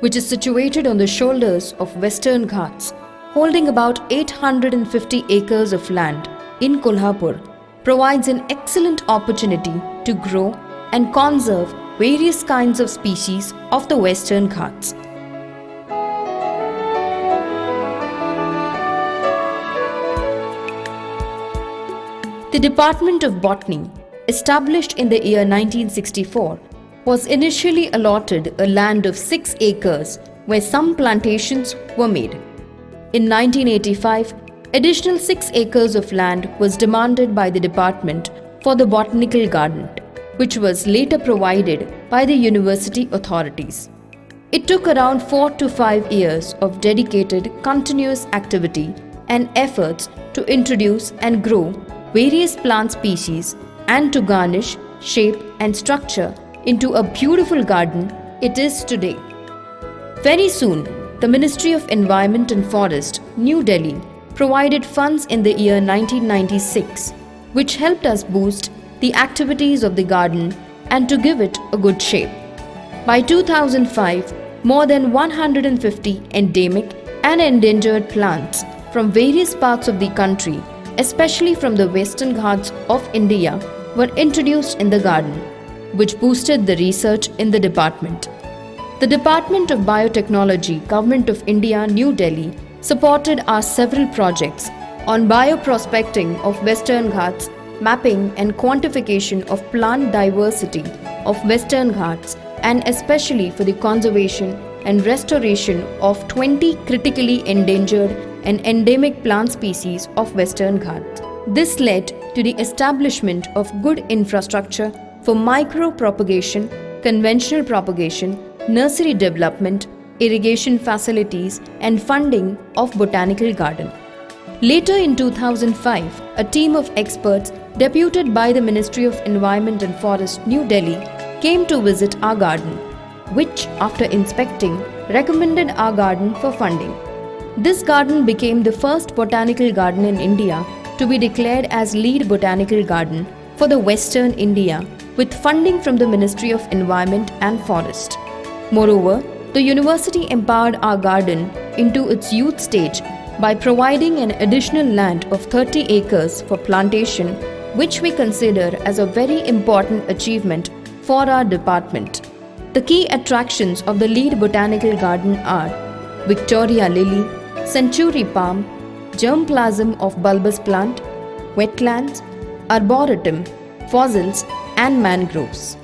which is situated on the shoulders of Western Ghats, holding about 850 acres of land in Kolhapur, provides an excellent opportunity to grow and conserve various kinds of species of the Western Ghats. The Department of Botany, established in the year 1964, was initially allotted a land of 6 acres where some plantations were made. In 1985, additional 6 acres of land was demanded by the department for the botanical garden, which was later provided by the university authorities. It took around 4 to 5 years of dedicated continuous activity and efforts to introduce and grow various plant species and to garnish, shape and structure into a beautiful garden it is today. Very soon, the Ministry of Environment and Forest, New Delhi, provided funds in the year 1996, which helped us boost the activities of the garden and to give it a good shape. By 2005, more than 150 endemic and endangered plants from various parts of the country, especially from the Western Ghats of India, were introduced in the garden, which boosted the research in the department. The Department of Biotechnology, Government of India, New Delhi, supported our several projects on bioprospecting of Western Ghats, mapping and quantification of plant diversity of Western Ghats, and especially for the conservation and restoration of 20 critically endangered and endemic plant species of Western Ghats. This led to the establishment of good infrastructure for micro-propagation, conventional propagation, nursery development, irrigation facilities and funding of botanical garden. Later in 2005, a team of experts deputed by the Ministry of Environment and Forest, New Delhi, came to visit our garden, which after inspecting recommended our garden for funding. This garden became the first botanical garden in India to be declared as lead botanical garden for the Western India with funding from the Ministry of Environment and Forest. Moreover, the university empowered our garden into its youth stage by providing an additional land of 30 acres for plantation, which we consider as a very important achievement for our department. The key attractions of the lead botanical garden are Victoria lily, century palm, germplasm of bulbous plant, wetlands, arboretum, fossils and mangroves.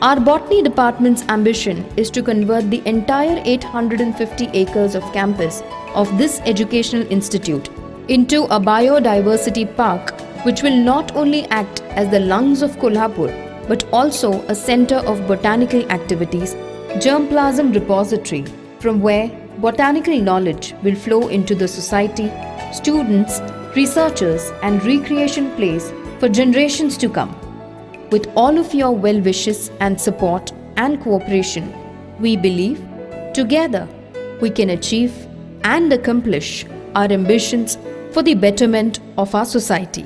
Our botany department's ambition is to convert the entire 850 acres of campus of this educational institute into a biodiversity park which will not only act as the lungs of Kolhapur but also a center of botanical activities, germplasm repository from where botanical knowledge will flow into the society, students, researchers and recreation place for generations to come. With all of your well wishes and support and cooperation, we believe together we can achieve and accomplish our ambitions for the betterment of our society.